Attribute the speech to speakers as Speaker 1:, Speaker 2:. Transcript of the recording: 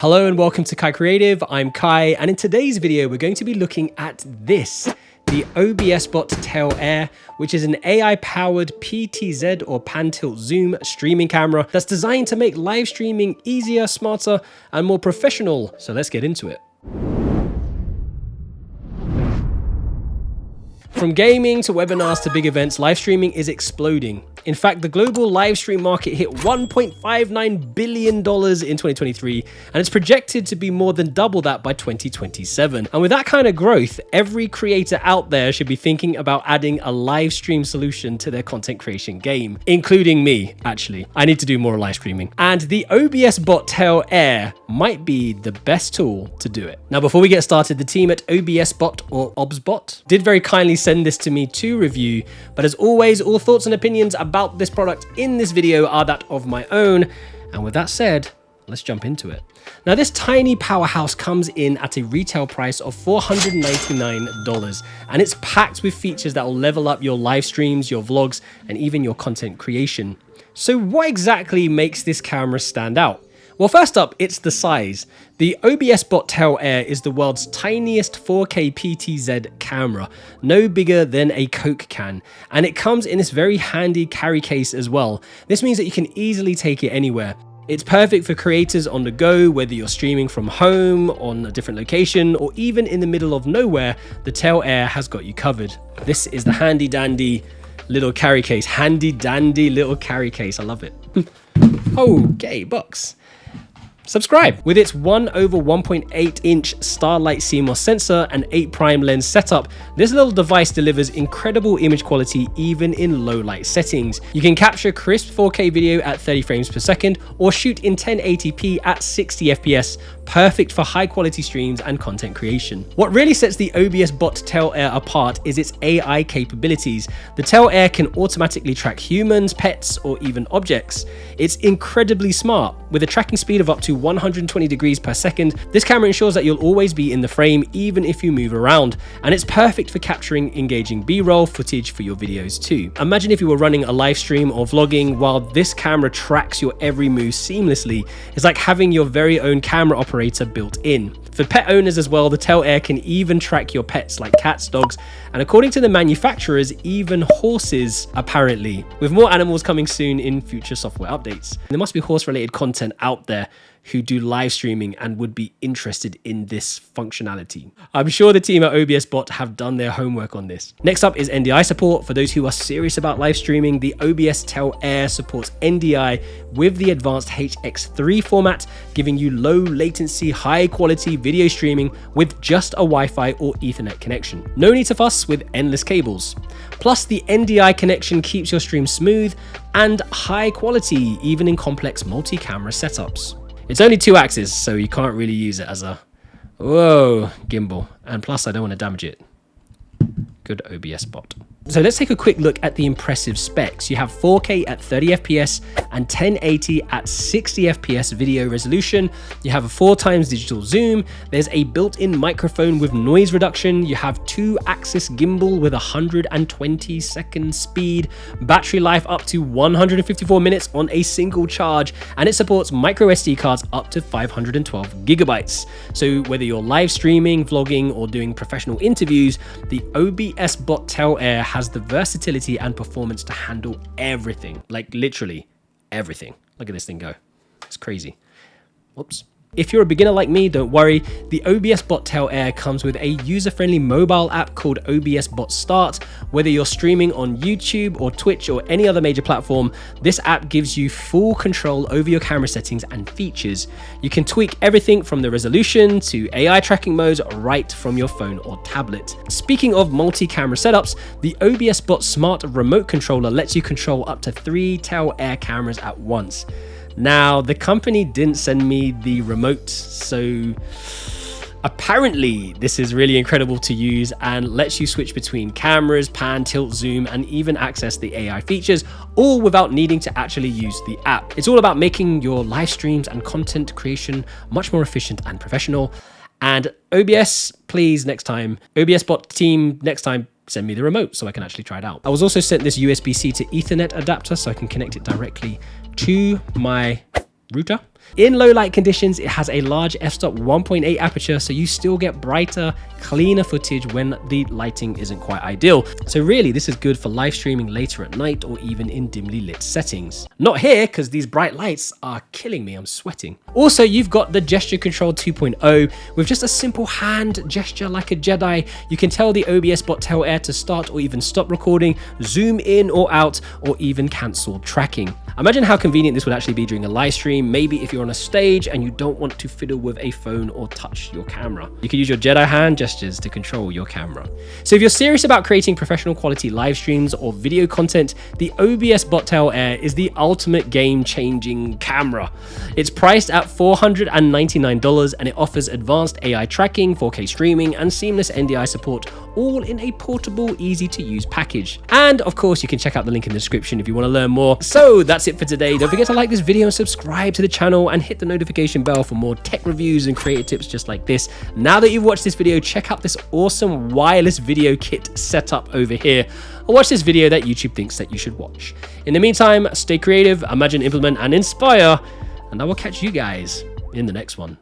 Speaker 1: Hello and welcome to KaiCreative. I'm Kai, and in today's video, we're going to be looking at this, the OBSBOT Tail Air, which is an AI-powered PTZ or pan tilt zoom streaming camera that's designed to make live streaming easier, smarter, and more professional. So let's get into it. From gaming to webinars to big events, live streaming is exploding. In fact, the global live stream market hit $1.59 billion in 2023, and it's projected to be more than double that by 2027. And with that kind of growth, every creator out there should be thinking about adding a live stream solution to their content creation game, including me, actually. I need to do more live streaming. And the OBSBOT Tail Air might be the best tool to do it. Now, before we get started, the team at OBSBOT or OBSBOT did very kindly send this to me to review, but as always, all thoughts and opinions about this product in this video are that of my own. And with that said, let's jump into it. Now, this tiny powerhouse comes in at a retail price of $499, and it's packed with features that will level up your live streams, your vlogs, and even your content creation. So what exactly makes this camera stand out? Well, first up, it's the size. The OBSBOT Tail Air is the world's tiniest 4K PTZ camera, no bigger than a Coke can, and it comes in this very handy carry case as well. This means that you can easily take it anywhere. It's perfect for creators on the go, whether you're streaming from home, on a different location, or even in the middle of nowhere, the Tail Air has got you covered. This is the handy dandy little carry case. Handy dandy little carry case, I love it. Okay, box. Subscribe. With its 1/1.8 inch Starlight CMOS sensor and 8' lens setup, this little device delivers incredible image quality even in low light settings. You can capture crisp 4K video at 30 frames per second or shoot in 1080p at 60 FPS, perfect for high quality streams and content creation. What really sets the OBSBOT Tail Air apart is its AI capabilities. The Tail Air can automatically track humans, pets, or even objects. It's incredibly smart. With a tracking speed of up to 120 degrees per second, this camera ensures that you'll always be in the frame even if you move around, and it's perfect for capturing engaging B-roll footage for your videos too. Imagine if you were running a live stream or vlogging while this camera tracks your every move seamlessly. It's like having your very own camera operator built in. For pet owners as well, the Tail Air can even track your pets like cats, dogs, and according to the manufacturers, even horses apparently, with more animals coming soon in future software updates. There must be horse-related content out there who do live streaming and would be interested in this functionality. I'm sure the team at OBSBOT have done their homework on this. Next up is NDI support. For those who are serious about live streaming, the OBS Tail Air supports NDI with the advanced HX3 format, giving you low latency, high quality video streaming with just a Wi-Fi or Ethernet connection. No need to fuss with endless cables. Plus, the NDI connection keeps your stream smooth and high quality, even in complex multi-camera setups. It's only 2 axes, so you can't really use it as a gimbal. And plus, I don't want to damage it. Good OBSBOT. So let's take a quick look at the impressive specs. You have 4K at 30 FPS and 1080 at 60 FPS video resolution. You have a 4x digital zoom. There's a built-in microphone with noise reduction. You have 2-axis gimbal with 120-second speed, battery life up to 154 minutes on a single charge, and it supports micro SD cards up to 512 gigabytes. So whether you're live streaming, vlogging, or doing professional interviews, the OBSBOT Tail Air has the versatility and performance to handle everything, like literally everything. Look at this thing go. It's crazy. Whoops. If you're a beginner like me, don't worry. The OBSBOT Tail Air comes with a user-friendly mobile app called OBSBOT Start. Whether you're streaming on YouTube or Twitch or any other major platform, this app gives you full control over your camera settings and features. You can tweak everything from the resolution to AI tracking modes right from your phone or tablet. Speaking of multi-camera setups, the OBSBOT Smart Remote Controller lets you control up to 3 Tail Air cameras at once. Now, the company didn't send me the remote, so apparently this is really incredible to use and lets you switch between cameras, pan, tilt, zoom, and even access the AI features, all without needing to actually use the app. It's all about making your live streams and content creation much more efficient and professional. And OBS, please, next time, OBSBOT team, next time, send me the remote so I can actually try it out. I was also sent this USB-C to Ethernet adapter so I can connect it directly to my router. In low light conditions, it has a large f-stop 1.8 aperture, so you still get brighter, cleaner footage when the lighting isn't quite ideal. So really, this is good for live streaming later at night or even in dimly lit settings. Not here, because these bright lights are killing me, I'm sweating. Also, you've got the gesture control 2.0 with just a simple hand gesture like a Jedi. You can tell the OBSBOT Tail Air to start or even stop recording, zoom in or out, or even cancel tracking. Imagine how convenient this would actually be during a live stream, maybe if you're on a stage and you don't want to fiddle with a phone or touch your camera. You can use your Jedi hand gestures to control your camera. So if you're serious about creating professional quality live streams or video content, the OBSBOT Tail Air is the ultimate game-changing camera. It's priced at $499 and it offers advanced AI tracking, 4K streaming, and seamless NDI support, all in a portable, easy-to-use package. And of course, you can check out the link in the description if you want to learn more. So that's it for today. Don't forget to like this video and subscribe to the channel and hit the notification bell for more tech reviews and creative tips just like this. Now that you've watched this video, check out this awesome wireless video kit setup over here, or watch this video that YouTube thinks that you should watch. In the meantime, stay creative, imagine, implement, and inspire, and I will catch you guys in the next one.